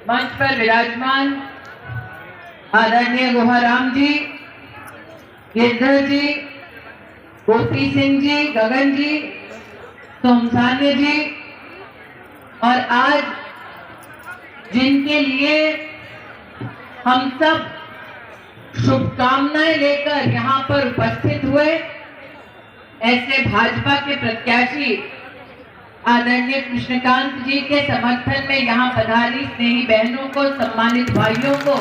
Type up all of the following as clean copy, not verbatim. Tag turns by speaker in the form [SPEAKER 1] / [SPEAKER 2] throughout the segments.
[SPEAKER 1] मंच पर विराजमान आदरणीय गुहाराम जी, गिरधर जी, गोपी सिंह जी, गगन जी, सोमसान्य जी और आज जिनके लिए हम सब शुभकामनाएं लेकर यहाँ पर उपस्थित हुए, ऐसे भाजपा के प्रत्याशी आदरणीय कृष्णकांत जी के समर्थन में यहाँ पधारी स्नेही बहनों को, सम्मानित भाइयों को,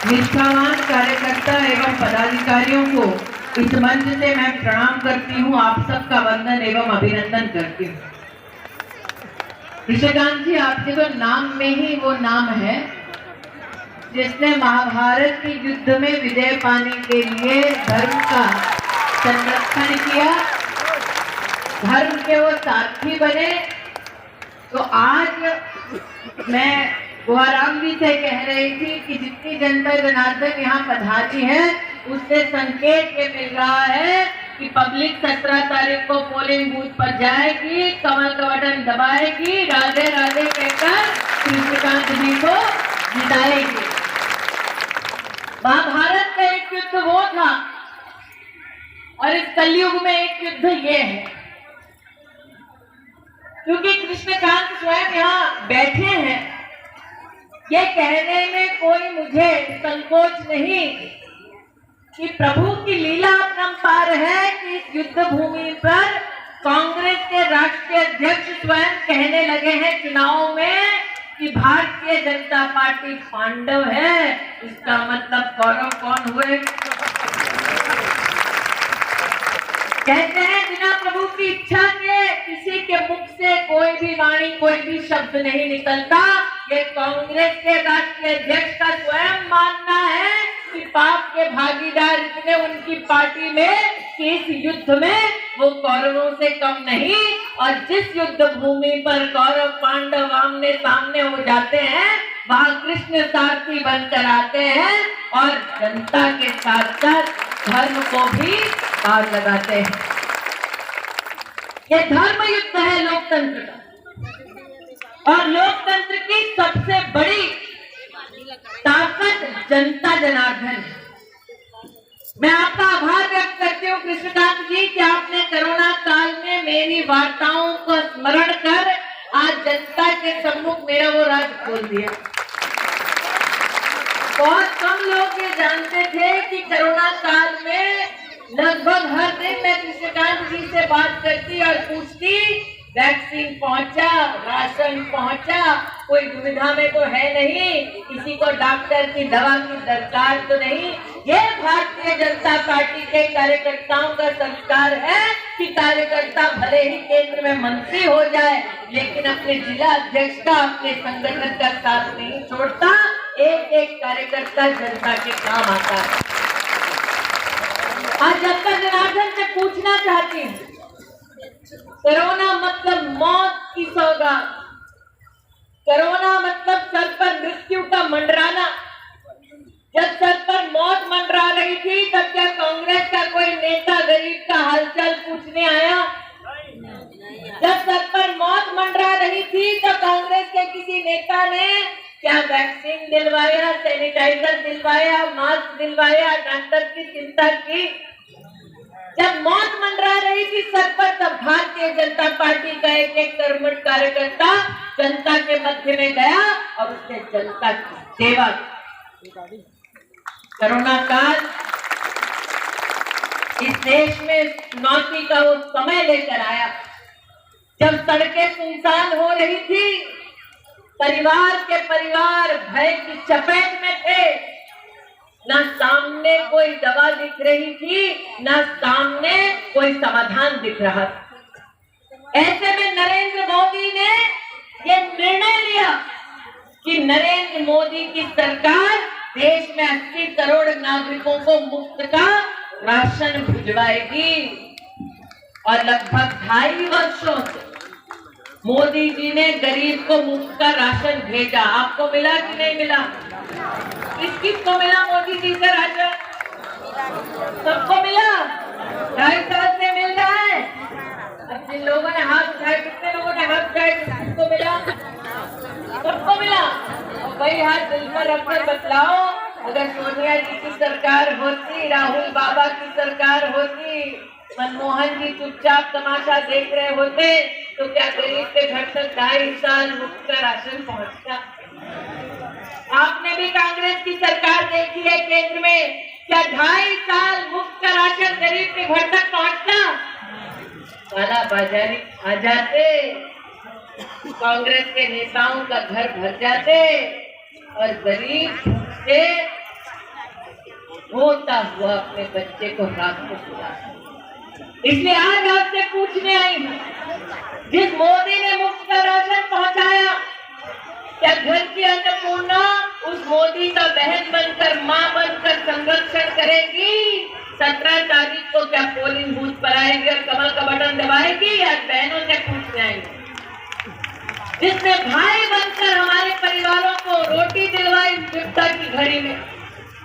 [SPEAKER 1] निष्ठावान कार्यकर्ता एवं पदाधिकारियों को इस मंच से मैं प्रणाम करती हूँ। आप सबका वंदन एवं अभिनंदन करती हूँ। कृष्णकांत जी, आपके तो नाम में ही वो नाम है जिसने महाभारत के युद्ध में विजय पाने के लिए धर्म का संरक्षण किया, धर्म के वो सारथी बने। तो आज मैं गुहाराम जी से कह रही थी कि जितनी जनता जनार्दन यहाँ पधारी है, उससे संकेत ये मिल रहा है कि पब्लिक 17 तारीख को पोलिंग बूथ पर जाएगी, कमल का बटन दबाएगी, राधे राधे कहकर कृष्णकांत जी को जिताएगी। महाभारत का एक युद्ध वो था और इस कलयुग में एक युद्ध ये है, क्योंकि कृष्णकांत स्वयं यहाँ बैठे हैं। ये कहने में कोई मुझे संकोच नहीं कि प्रभु की लीला अपरंपार है कि इस युद्ध भूमि पर कांग्रेस के राष्ट्रीय अध्यक्ष स्वयं कहने लगे हैं चुनाव में कि भारतीय जनता पार्टी पांडव है। इसका मतलब कौरव कौन हुए? कहते हैं बिना प्रभु की इच्छा के किसी के मुख से कोई भी वाणी, कोई भी शब्द नहीं निकलता। ये कांग्रेस के राष्ट्रीय अध्यक्ष का स्वयं मानना है कि पाप के भागीदार इतने उनकी पार्टी में कि इस युद्ध में वो कौरवों से कम नहीं। और जिस युद्ध भूमि पर कौरव पांडव आमने सामने हो जाते हैं, वहां कृष्ण सारथी बनकर आते हैं और जनता के साथ साथ धर्म को भी पार लगाते हैं। ये धर्म युद्ध है लोकतंत्र का, और लोकतंत्र की सबसे बड़ी ताकत जनता जनार्दन है। मैं आपका आभार व्यक्त करती हूँ कृष्णकांत जी कि आपने कोरोना काल में मेरी वार्ताओं को स्मरण कर आज जनता के सम्मुख मेरा वो राज खोल दिया। बहुत कम लोग ये जानते थे कि कोरोना काल में लगभग हर दिन मैं कृष्णकांत जी से बात करती और पूछती, वैक्सीन पहुंचा, राशन पहुंचा, कोई दुविधा में तो है नहीं, किसी को डॉक्टर की दवा की दरकार तो नहीं। ये भारतीय जनता पार्टी के कार्यकर्ताओं का संस्कार है कि कार्यकर्ता भले ही केंद्र में मंत्री हो जाए, लेकिन अपने जिला अध्यक्ष का, अपने संगठन का साथ नहीं छोड़ता। एक एक कार्यकर्ता जनता के काम आता है। आज जनता जनार्दन से पूछना चाहती हूँ, कोरोना मतलब मौत की सौगात, कोरोना मतलब सर पर मृत्यु का मंडराना। जब सर पर मौत मंडरा रही थी तब क्या कांग्रेस का कोई नेता गरीब का हालचाल पूछने आया? जब सर पर मौत मंडरा रही थी तो कांग्रेस के किसी नेता ने क्या वैक्सीन दिलवाया, सैनिटाइजर दिलवाया, मास्क दिलवाया, डॉक्टर की चिंता की? जब मौत मंडरा रही थी सर पर, तब भारतीय जनता पार्टी का एक एक कर्मठ कार्यकर्ता जनता के मध्य में गया और उसने जनता की सेवा की। कोरोना काल इस देश में चुनौती का वो समय लेकर आया जब सड़कें सुनसान हो रही थी, परिवार के परिवार भय की चपेट में थे, ना सामने कोई दवा दिख रही थी, ना सामने कोई समाधान दिख रहा था। ऐसे में नरेंद्र मोदी ने ये निर्णय लिया कि नरेंद्र मोदी की सरकार देश में 80 करोड़ नागरिकों को मुफ्त का राशन भिजवाएगी। और लगभग 2.5 वर्षों से मोदी जी ने गरीब को मुफ्त का राशन भेजा। आपको मिला कि नहीं मिला? किसको मिला मोदी जी का राशन? सबको मिला। 2.5 साल से मिल रहा है। अब जिन लोगों ने हाथ उठाए, कितने लोगों ने हाथ उठाए, किसको मिला? सबको मिला। और भाई हाथ दिल पर रखकर बतलाओ, अगर सोनिया जी की सरकार होती, राहुल बाबा की सरकार होती, मनमोहन जी चुपचाप तमाशा देख रहे होते, तो क्या गरीब के घर तक 2.5 साल मुफ्त का राशन पहुंचता? आपने भी कांग्रेस की सरकार देखी है केंद्र में, क्या 2.5 साल मुफ्त का राशन गरीब के घर तक पहुंचता? काला बाजारी आ जाते, कांग्रेस के नेताओं का घर भर जाते और गरीब से रोता हुआ अपने बच्चे को रात को सुलाता। इसलिए आज आपसे पूछने आई हूँ, जिस मोदी ने मुफ्त का राशन पहुंचाया, क्या घर की अन्नपूर्णा उस मोदी का बहन बनकर, मां बनकर संरक्षण करेगी? 17 तारीख को क्या पोलिंग बूथ पर आएगी और कमल का बटन दबाएगी? या बहनों से पूछने आएंगे, जिसने भाई बनकर हमारे परिवारों को रोटी दिलवाई विपदा की घड़ी में,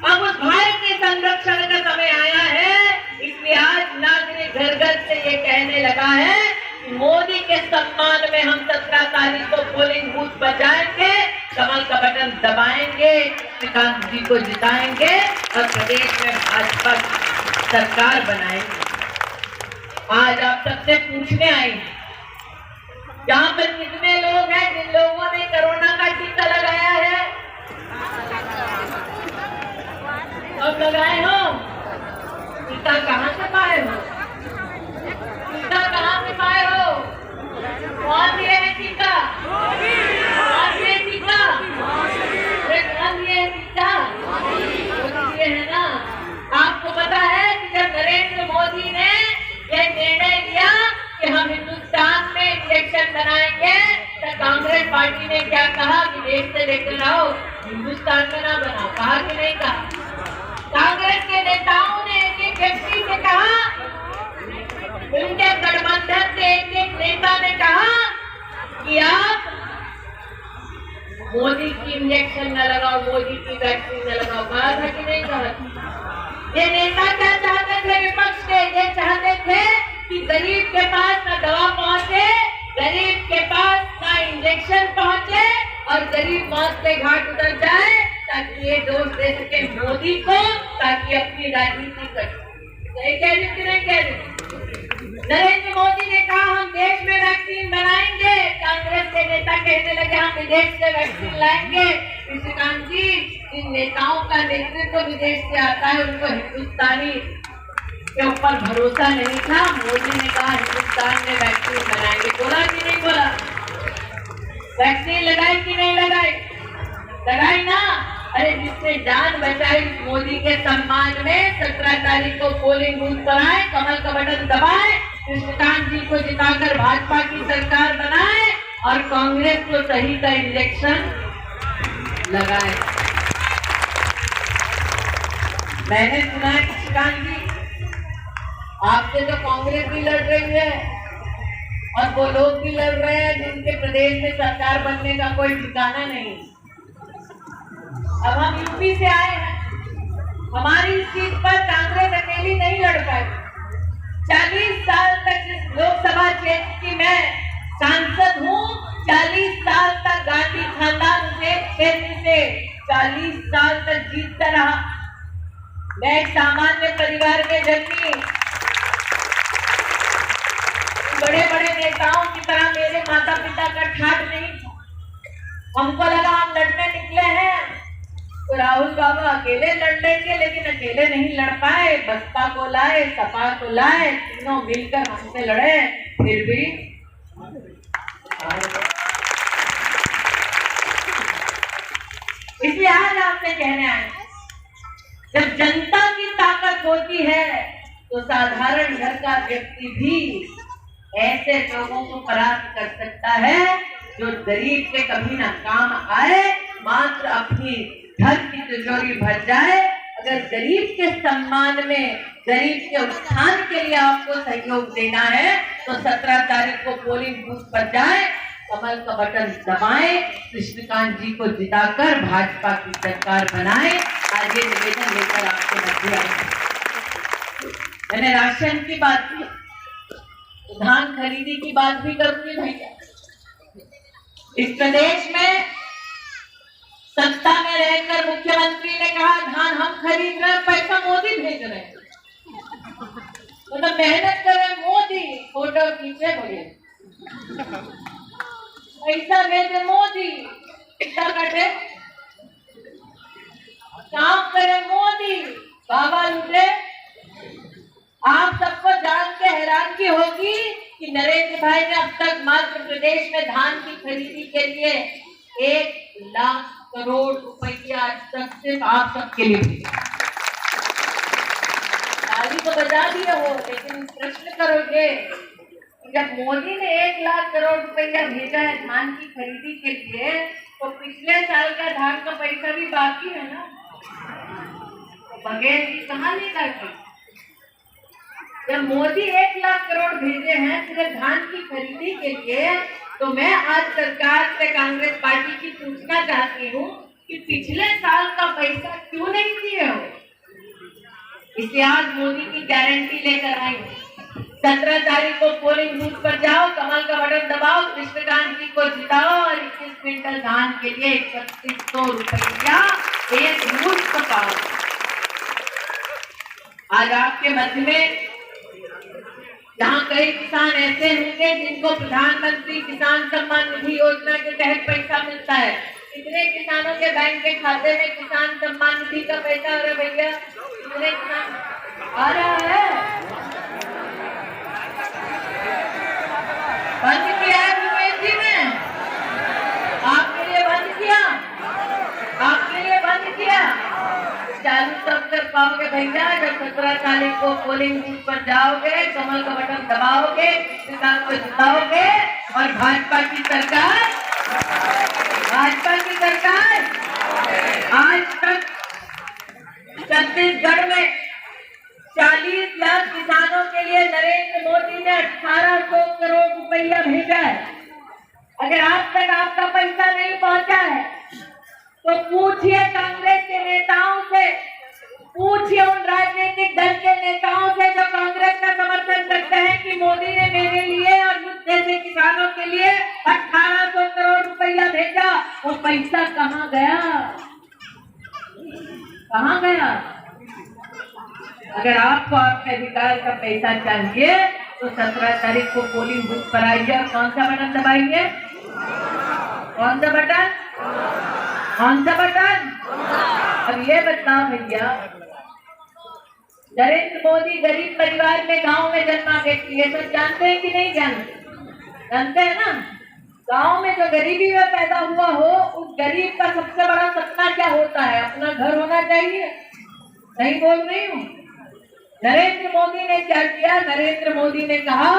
[SPEAKER 1] अब उस भाई के संरक्षण का समय आया है। इसलिए आज नागरिक घर घर से ये कहने लगा है कि मोदी के सम्मान में हम 17 तारीख को पोलिंग बूथ पर जाएंगे, कमल का बटन दबाएंगे, श्रीकांत जी को जिताएंगे और प्रदेश में भाजपा सरकार बनाएंगे। आज आप सबसे पूछने आए हैं, यहाँ पर कितने लोग हैं जिन लोगों ने कोरोना का टीका लगाया है? अब लगाए हो? टीका कहाँ से पाए हो? टीका कहाँ से पाए हो? कौन दिए है टीका? कौन दिए टीका? कौन दिए है टीका? दिए है ना। आपको पता है कि जब नरेंद्र मोदी ने यह निर्णय लिया कि हम हिंदुस्तान में इंजेक्शन बनाएंगे, तो कांग्रेस पार्टी ने क्या कहा? विदेश से लेकर आओ, हिंदुस्तान में ना बनाओ। कहा कि नहीं कहा? कांग्रेस के नेताओं ने एक व्यक्ति से कहा, उनके गठबंधन के एक नेता ने कहा कि आप मोदी की इंजेक्शन न लगाओ, मोदी की वैक्सीन न लगाओ। कहा था कि नहीं कहा? ये नेता क्या चाहते थे? विपक्ष के ये चाहते थे कि गरीब के पास न दवा पहुंचे, गरीब के पास न इंजेक्शन पहुंचे और गरीब मौत पे घाट उतर जाए, ताकि ये दोष दे सके मोदी को, ताकि अपनी राजनीति कर। नहीं कह रही कि नहीं कह रही? नरेंद्र मोदी ने कहा हम देश में वैक्सीन बनाएंगे, कांग्रेस के नेता कहने लगे हम विदेश से वैक्सीन लाएंगे। श्रीकांत जी, इन नेताओं का नेतृत्व विदेश से आता है, उनको हिंदुस्तानी के ऊपर भरोसा नहीं था। मोदी ने कहा हिंदुस्तान में वैक्सीन बनाएंगे। बोला कि नहीं बोला? वैक्सीन लगाई कि नहीं लगाई? लगाई ना। अरे जिसने जान बचाई मोदी के सम्मान में 17 तारीख को पोलिंग बूथ पर आए, कमल का बटन दबाए, श्रीकांत जी को जिताकर भाजपा की सरकार बनाए और कांग्रेस को सही का इंजेक्शन लगाए। मैंने सुना है श्रीकांत जी, आपसे तो कांग्रेस भी लड़ रही है और वो लोग भी लड़ रहे हैं जिनके प्रदेश में सरकार बनने का कोई ठिकाना नहीं। अब हम यूपी से आए हैं, हमारी सीट पर कांग्रेस अकेली नहीं लड़ पाई। 40 साल तक जिस लोकसभा क्षेत्र की मैं सांसद हूँ, 40 साल तक गांधी खानदान से क्षेत्र से 40 साल तक जीतता रहा। मैं एक सामान्य परिवार में जन्मी, बड़े बड़े नेताओं की तरह मेरे माता पिता का ठाट नहीं था। हमको लगा हम लड़ने निकले हैं तो राहुल बाबा अकेले लड़ लेंगे, लेकिन अकेले नहीं लड़ पाए। बसपा को लाए, सपा को लाए, तीनों मिलकर हमसे लड़े, फिर भी इसलिए आज आपसे कहने आए, जब जनता की ताकत होती है तो साधारण घर का व्यक्ति भी ऐसे लोगों को परास्त कर सकता है जो गरीब के कभी ना काम आए, मात्र अपनी धन की तिजोरी भर जाए। अगर गरीब के सम्मान में, गरीब के उत्थान के लिए आपको सहयोग देना है तो 17 तारीख को पोलिंग बूथ पर जाए, कमल का बटन दबाएं, कृष्णकांत जी को जिताकर भाजपा की सरकार बनाए। आज ये निवेदन लेकर आपके मध्य आए। मैंने राशन की बात की, धान खरीदी की बात भी करूंगी भैया। इस प्रदेश में में रहकर मुख्यमंत्री ने कहा धान हम खरीद रहे, पैसा मोदी भेज रहे हैं। मतलब मेहनत करे मोदी, फोटो खींचे बोले पैसा भेजे मोदी, पैसा कटे काम करे मोदी, बाबा लूटे। आप सबको जान के हैरानगी होगी कि नरेंद्र भाई ने अब तक मध्य प्रदेश में धान की खरीदी के लिए 1 लाख करोड़ रुपया आज तक सिर्फ आप सबके लिए भेजा। ताली तो बजा दिए हो, लेकिन प्रश्न करोगे जब मोदी ने 1 लाख करोड़ रुपया भेजा है धान की खरीदी के लिए, तो पिछले साल का धान का पैसा भी बाकी है ना, तो बगैर की कहाँ लेकर के? जब मोदी 1 लाख करोड़ भेजे हैं सिर्फ धान की खरीदी के लिए, तो मैं आज सरकार से, कांग्रेस पार्टी की पूछना चाहती हूँ कि पिछले साल का पैसा क्यों नहीं दिए हो? इसलिए आज मोदी की गारंटी लेकर आएंगे। 17 तारीख को पोलिंग बूथ पर जाओ, कमल का बटन दबाओ, कृष्णकांत जी को जिताओ और 21 क्विंटल धान के लिए 3100 रुपया एक मुश्त पाओ। आज आपके मध्य में जहाँ कई किसान ऐसे होंगे जिनको प्रधानमंत्री किसान सम्मान निधि योजना के तहत पैसा मिलता है, कितने किसानों के बैंक के खाते में किसान सम्मान निधि का पैसा आ रहा है भैया? कितने किसान आ रहा है? बंद किया है भूपेश जी ने, आपके लिए बंद किया, आपके लिए बंद किया। चालू तब कर पाओगे भैया जब 17 तारीख को पोलिंग बूथ पर जाओगे, कमल का बटन दबाओगे, किसान को जिताओगे और भाजपा की सरकार आज तक छत्तीसगढ़ में 40 लाख किसानों के लिए नरेंद्र मोदी ने 1800 करोड़ रुपया भेजा है। अगर आज तक आपका पैसा नहीं पहुंचा है तो पूछिए कांग्रेस के नेताओं से, पूछिए उन राजनीतिक दल के नेताओं से जो कांग्रेस का समर्थन करते हैं कि मोदी ने मेरे लिए और मुझ जैसे किसानों के लिए 1800 करोड़ रुपया भेजा। वो पैसा कहाँ गया? कहाँ गया? अगर आपको आपके अधिकार का पैसा चाहिए तो 17 तारीख को पोलिंग बूथ पर आइए और कौन सा बटन दबाइए? कौन सा बटन? कौन सा बटन? अब ये बताओ भैया, नरेंद्र मोदी गरीब परिवार में गांव में जन्मा व्यक्ति है, सब जानते हैं कि नहीं जानते? जानते हैं ना। गांव में जो गरीबी में पैदा हुआ हो, उस गरीब का सबसे बड़ा सपना क्या होता है? अपना घर होना चाहिए। नहीं बोल रही हूँ। नरेंद्र मोदी ने क्या किया? नरेंद्र मोदी ने कहा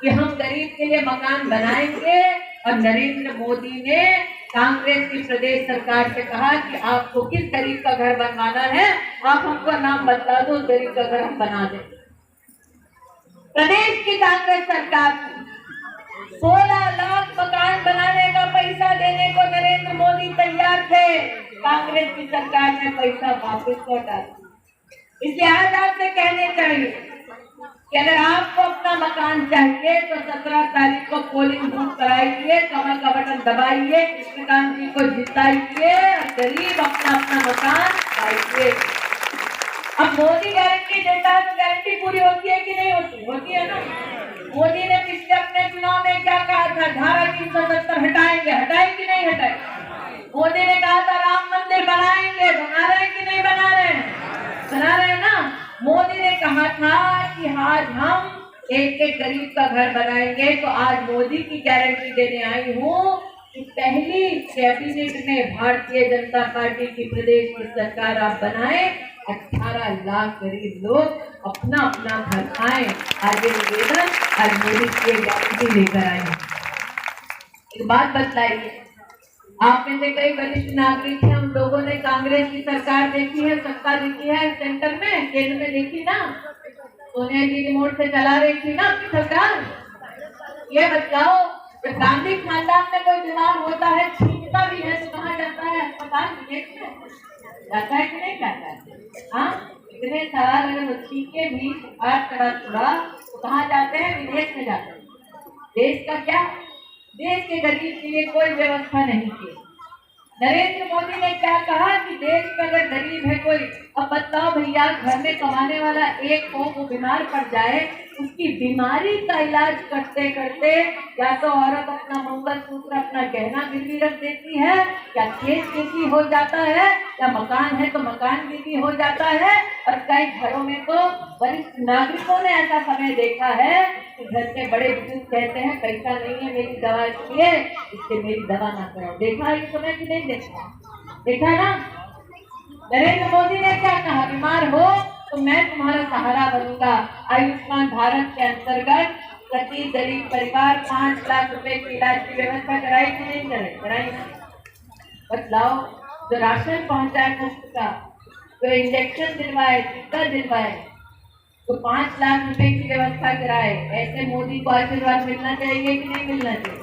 [SPEAKER 1] कि हम गरीब के लिए मकान बनाएंगे, और नरेंद्र मोदी ने कांग्रेस की प्रदेश सरकार से कहा कि आपको किस गरीब का घर बनवाना है, आप हमको नाम बता दो, उस गरीब का घर हम बना दें। प्रदेश की कांग्रेस सरकार 16 लाख मकान बनाने का पैसा देने को नरेंद्र मोदी तैयार थे, कांग्रेस की सरकार ने पैसा वापस लौटा। इसलिए आज आपसे कहने चाहिए कि अगर आपको अपना मकान चाहिए तो 17 तारीख को पोलिंग बूथ कराइए, कमल का बटन दबाइए, कृष्णकांत जी को जिताइए और गरीब अपना अपना मकान पाइए। अब मोदी गारंटी देता है तो गारंटी पूरी होती है कि नहीं होती? होती है ना। मोदी ने पिछले अपने चुनाव में क्या कहा था? धारा 370 हटाएंगे, हटाए कि नहीं हटाए? मोदी ने कहा था राम मंदिर बनाएंगे, बना रहे हैं कि नहीं बना रहे हैं? बना रहे हैं ना। मोदी ने कहा था कि आज हम एक गरीब का घर बनाएंगे, तो आज मोदी की गारंटी देने आई हूँ कि पहली कैबिनेट में भारतीय जनता पार्टी की प्रदेश की सरकार आप बनाए, 18 लाख गरीब लोग अपना अपना घर पाए। आगे निवेदन आज मोदी की गारंटी लेकर आए। एक बात बतलाइए, आप में से कई वरिष्ठ नागरिक हैं, उन लोगों ने कांग्रेस की सरकार देखी है, सत्ता देखी है सेंटर में, केंद्र में देखी ना, सोनिया जी रिमोट से चला रही थी ना आपकी सरकार। ये बताओ, जब गांधी खानदान में कोई बीमार होता है, छींकता भी है, तो कहाँ जाता है? अस्पताल विदेश में जाता है कि नहीं जाता है? हाँ, इतने सवाल अगर वो छींके भी तो कहाँ जाते हैं? विदेश में जाते हैं। देश का क्या? देश के गरीब के लिए कोई व्यवस्था नहीं की। नरेंद्र मोदी ने क्या कहा कि देश में अगर गरीब है कोई, अब बताओ भैया, घर में कमाने वाला एक हो, वो बीमार पड़ जाए, उसकी बीमारी का इलाज करते करते या तो औरत अपना मंगलसूत्र, अपना गहना गिरवी रख देती है, या खेत खेती हो जाता है, या मकान है तो मकान गिरवी हो जाता है। और कई घरों में तो वरिष्ठ नागरिकों ने ऐसा समय देखा है कि घर के बड़े बुजुर्ग कहते हैं पैसा नहीं है मेरी दवा के लिए, इससे मेरी दवा ना कराओ। देखा इस समय कि नहीं देखा? देखा ना। नरेंद्र मोदी ने क्या कहा, बीमार हो तो मैं तुम्हारा सहारा बनूंगा। आयुष्मान भारत के अंतर्गत प्रति गरीब परिवार 5 लाख रुपए की इलाज की व्यवस्था कराई कि नहीं कराई? बतलाओ। जो राशन पहुंचाए मुफ्त का, जो इंजेक्शन दिलवाए, टीका दिलवाए, तो 5 लाख रुपए की व्यवस्था कराए, ऐसे मोदी को आशीर्वाद मिलना चाहिए कि नहीं मिलना चाहिए?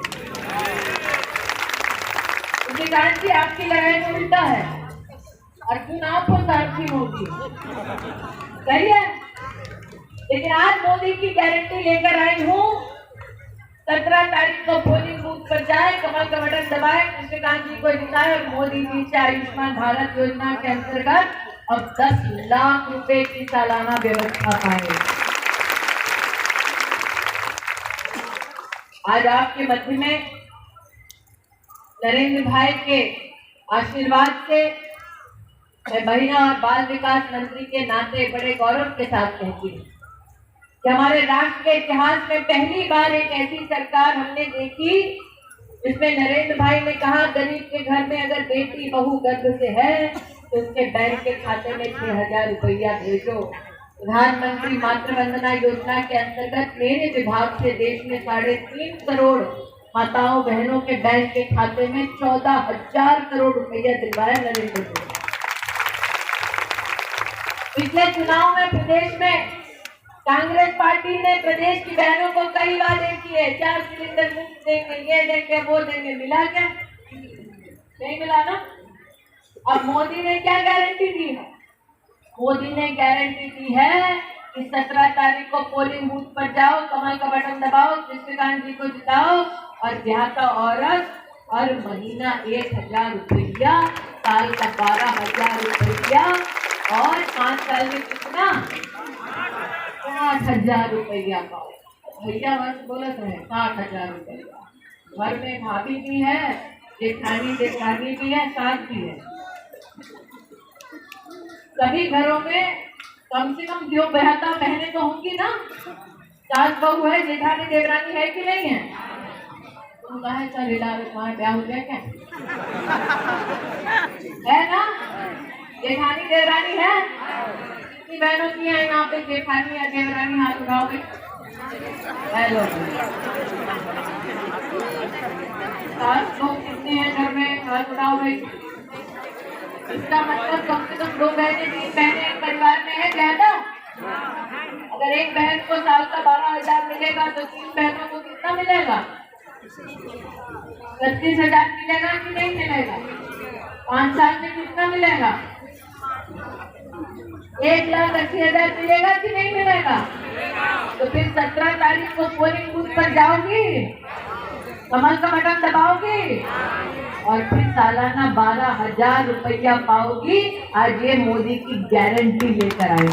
[SPEAKER 1] उसके कारण की आपकी लड़ाई में उल्टा है, अर्जुन आप हो सारथी मोदी, सही है। लेकिन आज मोदी की गारंटी लेकर आई हूँ, 17 तारीख को पोलिंग बूथ पर जाए, कमल का बटन दबाए, कृष्णकांत जी को जिताए और मोदी जी से आयुष्मान भारत योजना के अंतर्गत अब 10 लाख रुपए की सालाना व्यवस्था पाए। आज आपके मध्य में नरेंद्र भाई के आशीर्वाद से मैं महिला और बाल विकास मंत्री के नाते बड़े गौरव के साथ कहती हूँ कि हमारे राष्ट्र के इतिहास में पहली बार एक ऐसी सरकार हमने देखी जिसमें नरेंद्र भाई ने कहा गरीब के घर में अगर बेटी बहू गर्भ से है तो उसके बैंक के खाते में 6,000 रुपया भेजो। प्रधानमंत्री मातृ वंदना योजना के अंतर्गत मेरे विभाग से देश में 3.5 करोड़ माताओं बहनों के बैंक के खाते में 14,000 करोड़ रुपया दिलवाया नरेंद्र मोदी। पिछले चुनाव में प्रदेश में कांग्रेस पार्टी ने प्रदेश की बहनों को कई वादे किए, 4 सिलेंडर मुफ्त देंगे, ये देंगे, वो देंगे, मिला क्या? नहीं मिला ना। अब मोदी ने क्या गारंटी दी है? मोदी ने गारंटी दी है कि 17 तारीख को पोलिंग बूथ पर जाओ, कमल का बटन दबाओ, कृष्णकांत जी को जिताओ और ब्याहता औरत हर महीना 1,000 रुपया, साल का 12,000 रुपया और 5 साल में कितना? 60,000 रुपया पाओ। भैया बस बोला तो है 60,000 रुपया। घर में भाभी भी है, जेठानी जेठानी भी है, सास भी है। सभी घरों में कम से कम जो बहता बहने तो होंगी ना, सास बहू है, जेठानी देवरानी है कि नहीं है? तुम कहा सर हिला तुम्हारा ब्याह हो गया क्या? है ना? जेठानी देवरानी है? कितनी बहनों की है यहाँ पे जेठानी या देवरानी? हाथ उठाओगे? सास बहू कितनी है घर में? हाथ उठाओगे? इसका मतलब कम से कम 2 बहनें 3 बहनें एक परिवार में है ज्यादा। अगर एक बहन को साल का 12,000 मिलेगा तो 3 बहनों को कितना मिलेगा? 35,000 मिलेगा कि नहीं मिलेगा? 5 साल में कितना मिलेगा? 1,80,000 मिलेगा कि नहीं मिलेगा? तो फिर 17 तारीख को पोलिंग बूथ पर जाओगी, कमल का बटन दबाओगी और फिर सालाना 12,000 रुपया पाओगी। आज ये मोदी की गारंटी लेकर आए।